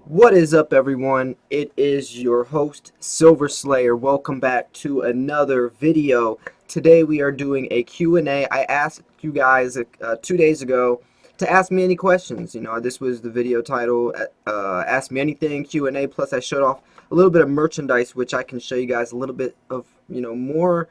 What is up, everyone? It is your host, Silver Slayer. Welcome back to another video. Today we are doing a Q&A. I asked you guys 2 days ago to ask me any questions. This was the video title, Ask Me Anything Q&A, plus I showed off a little bit of merchandise, which I can show you guys a little bit of, more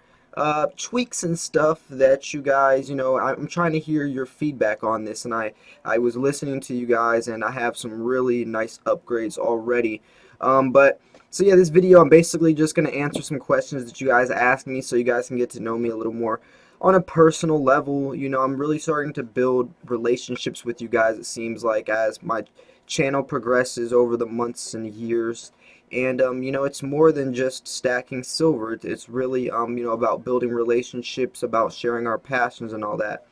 tweaks and stuff that you guys, I'm trying to hear your feedback on this, and I was listening to you guys, and I have some really nice upgrades already. So yeah, this video, I'm basically just going to answer some questions that you guys asked me so you guys can get to know me a little more on a personal level. I'm really starting to build relationships with you guys, it seems like, as my channel progresses over the months and years. And it's more than just stacking silver. It's really about building relationships, about sharing our passions and all that.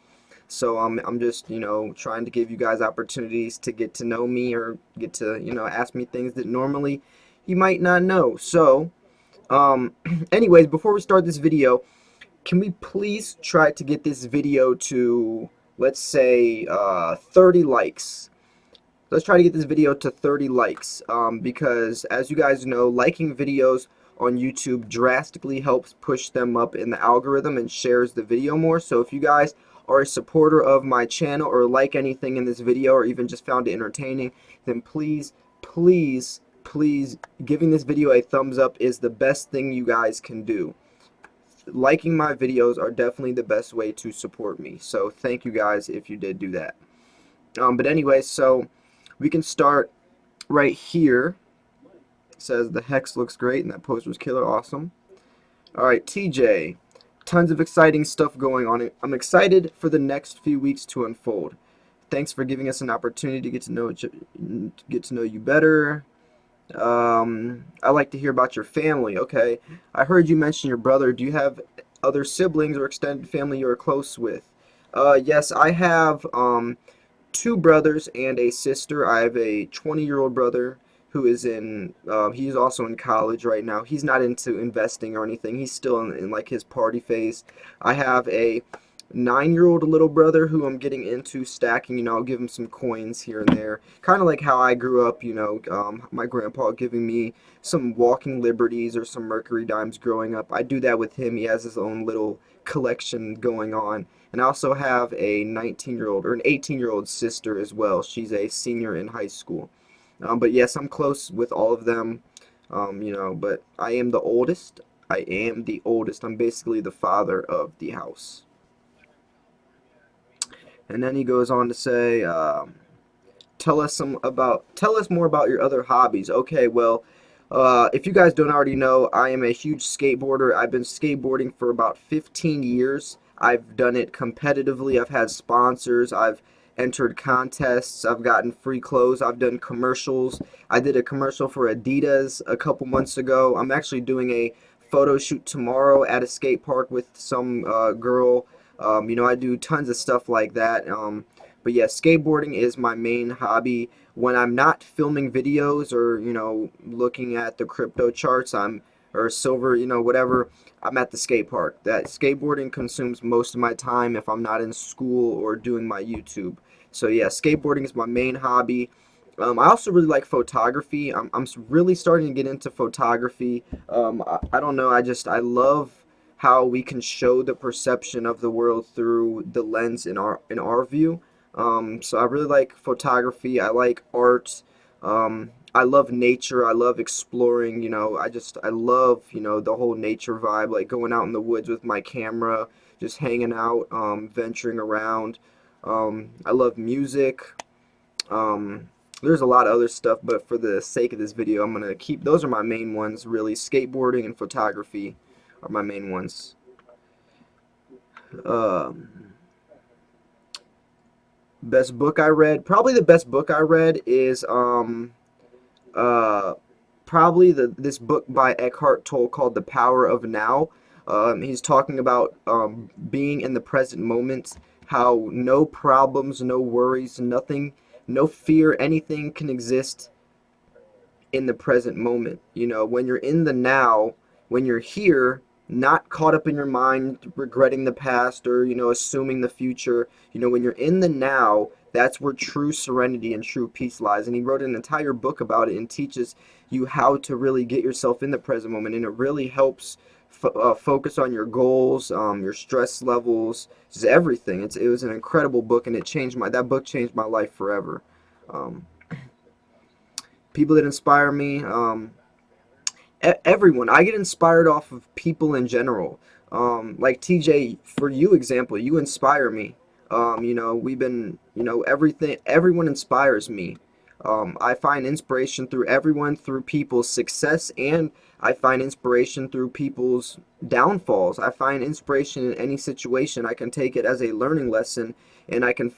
So I'm just trying to give you guys opportunities to get to know me, or get to ask me things that normally you might not know. So anyways, before we start this video, can we please try to get this video to, let's say, 30 likes? Let's try to get this video to 30 likes, because as you guys know, liking videos on YouTube drastically helps push them up in the algorithm and shares the video more. So if you guys are a supporter of my channel, or like anything in this video, or even just found it entertaining, then please, please, please, giving this video a thumbs up is the best thing you guys can do. Liking my videos are definitely the best way to support me. So thank you guys if you did do that. But anyway, so we can start right here. It says the hex looks great and that poster was killer. Awesome. Alright, TJ. Tons of exciting stuff going on. I'm excited for the next few weeks to unfold. Thanks for giving us an opportunity to get to know you better. I like to hear about your family. Okay. I heard you mention your brother. Do you have other siblings or extended family you're close with? Yes, I have two brothers and a sister. I have a 20-year-old brother who is he's also in college right now. He's not into investing or anything. He's still in like his party phase. I have a 9-year-old little brother who I'm getting into stacking. I'll give him some coins here and there. Kind of like how I grew up, my grandpa giving me some walking liberties or some mercury dimes growing up. I do that with him. He has his own little collection going on. And I also have a 19-year-old or an 18-year-old sister as well. She's a senior in high school. But yes, I'm close with all of them. But I am the oldest. I am the oldest. I'm basically the father of the house. And then he goes on to say, tell us more about your other hobbies. Okay, well, if you guys don't already know, I am a huge skateboarder. I've been skateboarding for about 15 years. I've done it competitively. I've had sponsors. I've entered contests. I've gotten free clothes. I've done commercials. I did a commercial for Adidas a couple months ago. I'm actually doing a photo shoot tomorrow at a skate park with some girl. I do tons of stuff like that. But yeah, skateboarding is my main hobby. When I'm not filming videos, or looking at the crypto charts, or silver, whatever, I'm at the skate park. That skateboarding consumes most of my time if I'm not in school or doing my YouTube. So yeah, skateboarding is my main hobby. I also really like photography. I'm really starting to get into photography. I don't know, I love how we can show the perception of the world through the lens in our view. So I really like photography. I like art. I love nature. I love exploring. I love the whole nature vibe, like going out in the woods with my camera, just hanging out, venturing around. I love music. There's a lot of other stuff, but for the sake of this video, I'm gonna keep those are my main ones, really. Skateboarding and photography are my main ones. Best book I read. Probably the best book I read is uh probably this book by Eckhart Tolle called The Power of Now. He's talking about being in the present moment, how no problems, no worries, nothing, no fear, anything can exist in the present moment. When you're in the now, when you're here, not caught up in your mind regretting the past, or assuming the future. When you're in the now, That's where true serenity and true peace lies. And he wrote an entire book about it and teaches you how to really get yourself in the present moment. And it really helps focus on your goals, your stress levels, just everything. It was an incredible book, and that book changed my life forever. Um, People that inspire me, everyone. I get inspired off of people in general. Like TJ, for you example, you inspire me. Everyone inspires me. I find inspiration through everyone, through people's success, and I find inspiration through people's downfalls. I find inspiration in any situation. I can take it as a learning lesson, and I can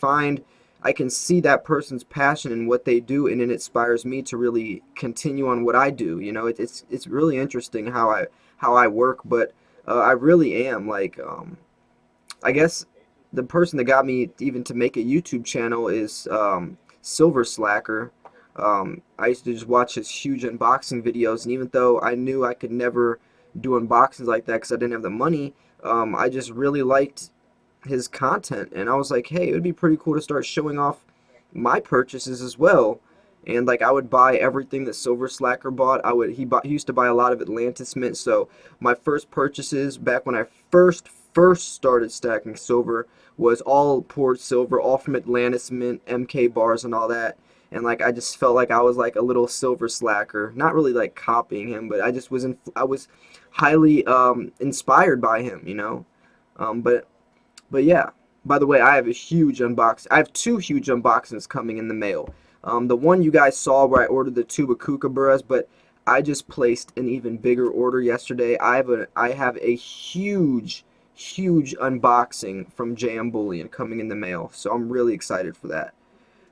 see that person's passion in what they do, and it inspires me to really continue on what I do. It's really interesting how I work, but I really am like I guess the person that got me even to make a YouTube channel is Silver Slacker. I used to just watch his huge unboxing videos, and even though I knew I could never do unboxings like that because I didn't have the money, I just really liked his content, and I was like, hey, it would be pretty cool to start showing off my purchases as well. And like I would buy everything that Silver Slacker bought. He used to buy a lot of Atlantis Mint, so my first purchases back when I first started stacking silver was all poured silver, all from Atlantis Mint, MK bars and all that. And like I just felt like I was like a little Silver Slacker, not really like copying him, but I was highly inspired by him, but yeah. By the way, I have I have two huge unboxings coming in the mail. The one you guys saw where I ordered the two of kookaburras, but I just placed an even bigger order yesterday. I have a huge unboxing from JM Bullion coming in the mail, so I'm really excited for that.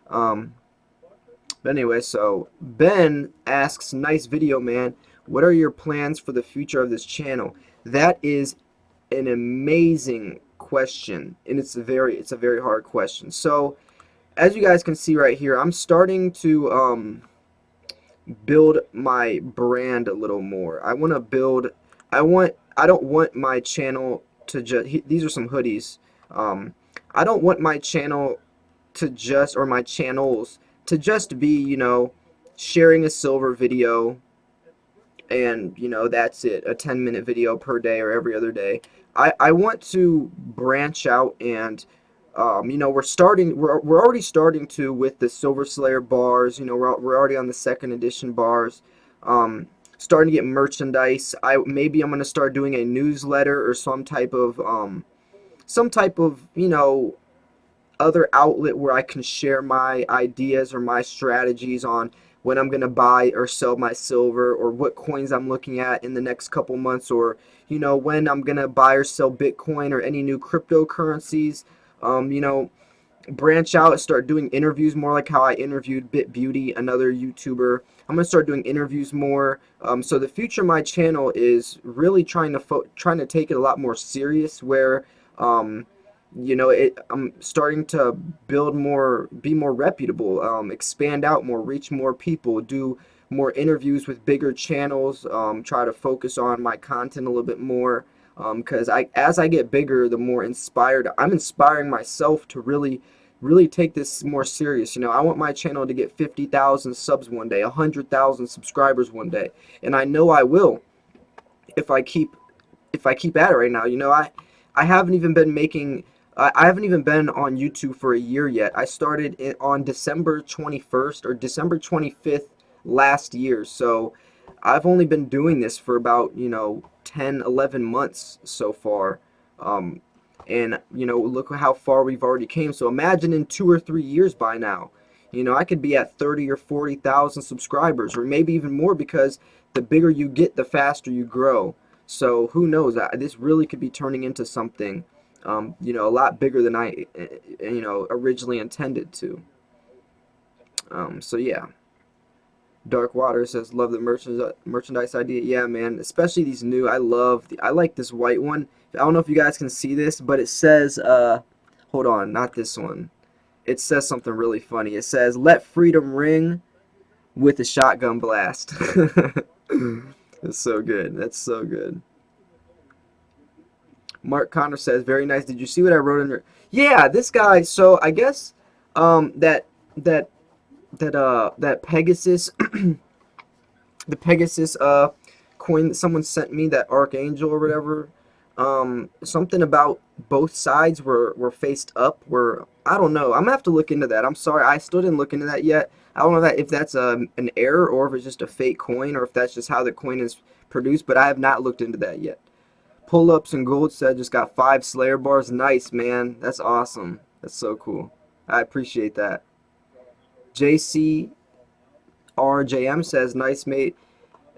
But anyway, so Ben asks, nice video, man. What are your plans for the future of this channel? That is an amazing question, and it's a very hard question. So as you guys can see right here, I'm starting to build my brand a little more. I don't want my channel to just, these are some hoodies. I don't want my channel to just, or my channels to just be, sharing a silver video, and that's it, a 10-minute video per day or every other day. I want to branch out, and we're already starting to with the Silver Slayer bars. We're already on the second edition bars, starting to get merchandise. Maybe I'm going to start doing a newsletter or some type of other outlet where I can share my ideas or my strategies on when I'm going to buy or sell my silver, or what coins I'm looking at in the next couple months, or when I'm going to buy or sell Bitcoin or any new cryptocurrencies. Branch out and start doing interviews more, like how I interviewed Bit Beauty, another YouTuber. I'm going to start doing interviews more. So the future of my channel is really trying to take it a lot more serious, where I'm starting to be more reputable, expand out more, reach more people, do more interviews with bigger channels, try to focus on my content a little bit more, because as I get bigger, the more I'm inspiring myself to really take this more serious. I want my channel to get 50,000 subs one day, 100,000 subscribers one day, and I know I will if I keep at it right now. I haven't even been making I haven't even been on YouTube for a year yet. I started on December 21st or December 25th last year. So I've only been doing this for about, 10, 11 months so far. And, look how far we've already came. So imagine in 2 or 3 years by now. I could be at 30 or 40,000 subscribers, or maybe even more, because the bigger you get, the faster you grow. So who knows? This really could be turning into something, a lot bigger than I, originally intended to. So yeah. Dark Water says, love the merchandise idea. Yeah, man, especially these new. I like this white one. I don't know if you guys can see this, but it says, hold on, not this one. It says something really funny. It says, let freedom ring with a shotgun blast. That's so good. That's so good. Mark Connor says, very nice. Did you see what I wrote in there? Yeah, this guy, so I guess That that that Pegasus the Pegasus coin that someone sent me, that Archangel or whatever. Something about both sides were faced up. Were, I don't know. I'm gonna have to look into that. I'm sorry, I still didn't look into that yet. I don't know that if that's an error or if it's just a fake coin or if that's just how the coin is produced. But I have not looked into that yet. Pull-ups and gold said just got 5 Slayer bars. Nice, man. That's awesome. That's so cool. I appreciate that. JCRJM says, nice, mate.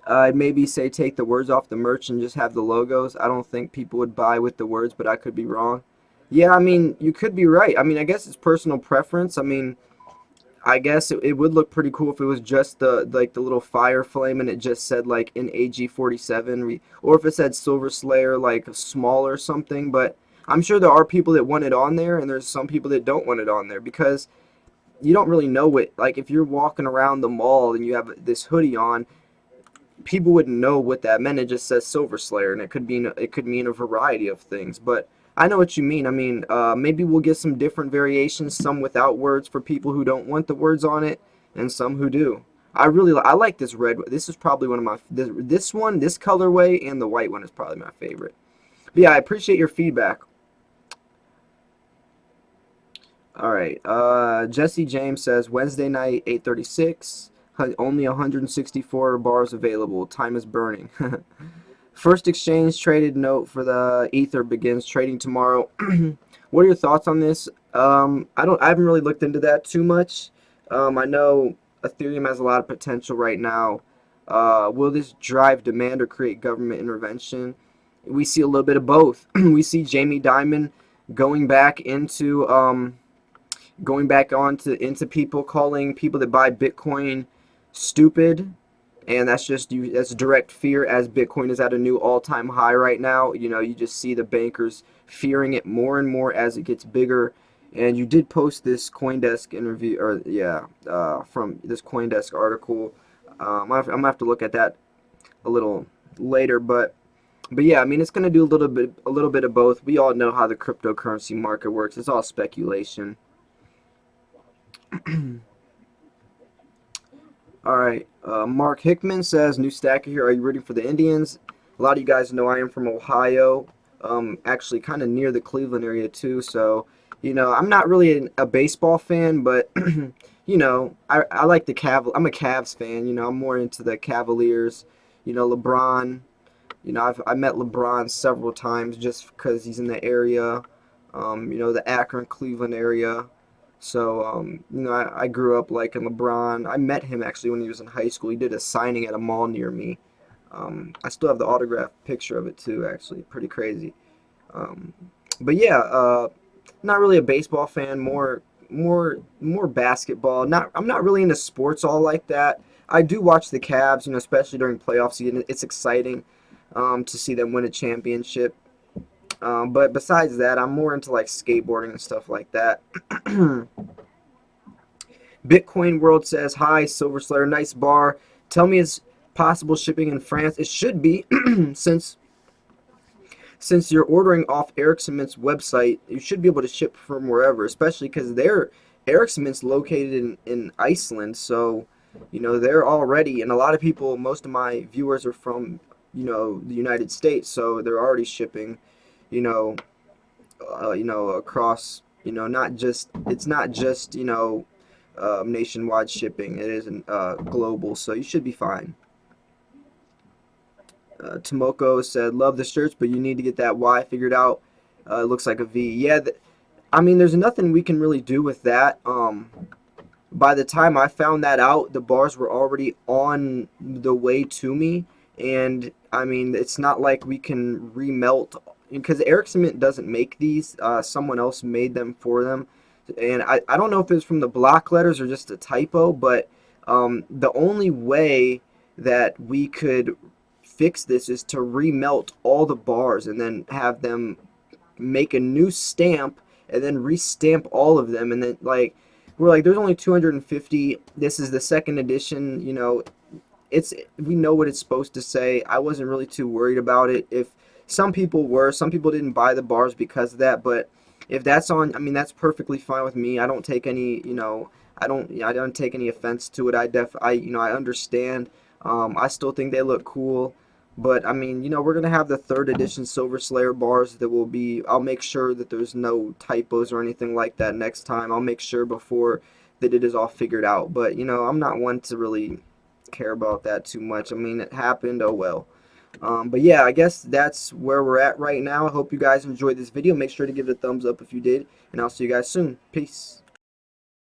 I'd maybe say take the words off the merch and just have the logos. I don't think people would buy with the words, but I could be wrong. Yeah, I mean, you could be right. I mean, I guess it's personal preference. I mean, I guess it would look pretty cool if it was just the like the little fire flame and it just said like in AG47, or if it said Silver Slayer like small or something. But I'm sure there are people that want it on there, and there's some people that don't want it on there because you don't really know what, like if you're walking around the mall and you have this hoodie on, people wouldn't know what that meant. It just says Silver Slayer, and it could mean a variety of things. But I know what you mean. I mean, maybe we'll get some different variations, some without words for people who don't want the words on it, and some who do. I like this red. This is probably one of my this one, this colorway, and the white one is probably my favorite. But yeah, I appreciate your feedback. All right. Jesse James says Wednesday night, 8:36. Only 164 bars available. Time is burning. First exchange traded note for the Ether begins trading tomorrow. What are your thoughts on this? I haven't really looked into that too much. I know Ethereum has a lot of potential right now. Will this drive demand or create government intervention? We see a little bit of both. We see Jamie Dimon going back into into people, calling people that buy Bitcoin stupid, and that's direct fear, as Bitcoin is at a new all-time high right now. You know, you just see the bankers fearing it more and more as it gets bigger. And you did post this CoinDesk interview, or yeah, from this CoinDesk article. I'm gonna have to look at that a little later, but yeah, I mean, it's gonna do a little bit of both. We all know how the cryptocurrency market works. It's all speculation. Alright, Mark Hickman says, new stacker here, are you rooting for the Indians? A lot of you guys know I am from Ohio, actually kind of near the Cleveland area too, so, you know, I'm not really a baseball fan, but, you know, I like I'm a Cavs fan, you know, I'm more into the Cavaliers, you know, LeBron, you know, I met LeBron several times just because he's in the area, you know, the Akron, Cleveland area. So, you know, I grew up liking LeBron. I met him actually when he was in high school. He did a signing at a mall near me. I still have the autographed picture of it too, actually. Pretty crazy. But yeah, not really a baseball fan. More basketball. I'm not really into sports all like that. I do watch the Cavs, you know, especially during playoff season. It's exciting to see them win a championship. But besides that, I'm more into like skateboarding and stuff like that. Bitcoin World says, hi, Silver Slayer, nice bar. Tell me, is possible shipping in France? It should be, since you're ordering off Ericsson Mint's website, you should be able to ship from wherever, especially because Ericsson Mint's located in Iceland, so, you know, they're already, and a lot of people, most of my viewers are from, you know, the United States, so they're already shipping, you know, across, you know, it's not just, you know, nationwide shipping. It is global, so you should be fine. Tomoko said, love the shirts, but you need to get that Y figured out. It looks like a V. Yeah, I mean, there's nothing we can really do with that. By the time I found that out, the bars were already on the way to me, and I mean, it's not like we can remelt, because Ericsson Mint doesn't make these. Someone else made them for them, and I don't know if it's from the block letters or just a typo, but the only way that we could fix this is to remelt all the bars and then have them make a new stamp and then restamp all of them, and then like we're like, there's only 250. This is the second edition, you know. We know what it's supposed to say. I wasn't really too worried about it. If some people were, some people didn't buy the bars because of that, but if that's on, I mean, that's perfectly fine with me. I don't take any, I don't take any offense to it. I understand. I still think they look cool. But I mean, we're gonna have the third edition Silver Slayer bars that will be. I'll make sure that there's no typos or anything like that next time. I'll make sure before that it is all figured out. But I'm not one to really care about that too much. I mean, it happened. Oh well. But yeah, I guess that's where we're at right now. I hope you guys enjoyed this video. Make sure to give it a thumbs up if you did, and I'll see you guys soon. Peace.